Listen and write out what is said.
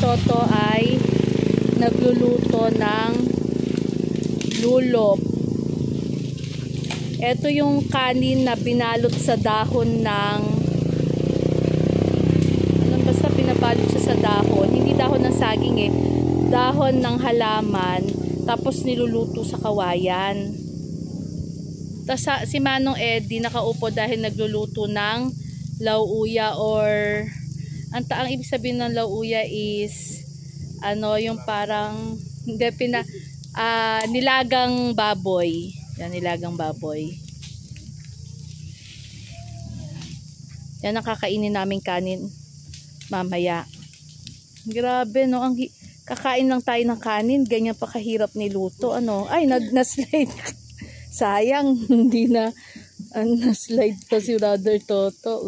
Toto ay nagluluto ng lulop. Ito yung kanin na binalot sa dahon ng basta pinabalot siya sa dahon. Hindi dahon ng saging eh. Dahon ng halaman. Tapos niluluto sa kawayan. Tapos si Manong Eddie nakaupo dahil nagluluto ng lauya or ang ibig sabihin ng lauya is yung parang nilagang baboy. Yan, nilagang baboy. Yan ang kakainin naming kanin mamaya. Grabe no, kakain lang tayo ng kanin, ganyan pa kahirap niluto. Ay, na-slide. Sayang, hindi na na-slide pa si Brother Toto.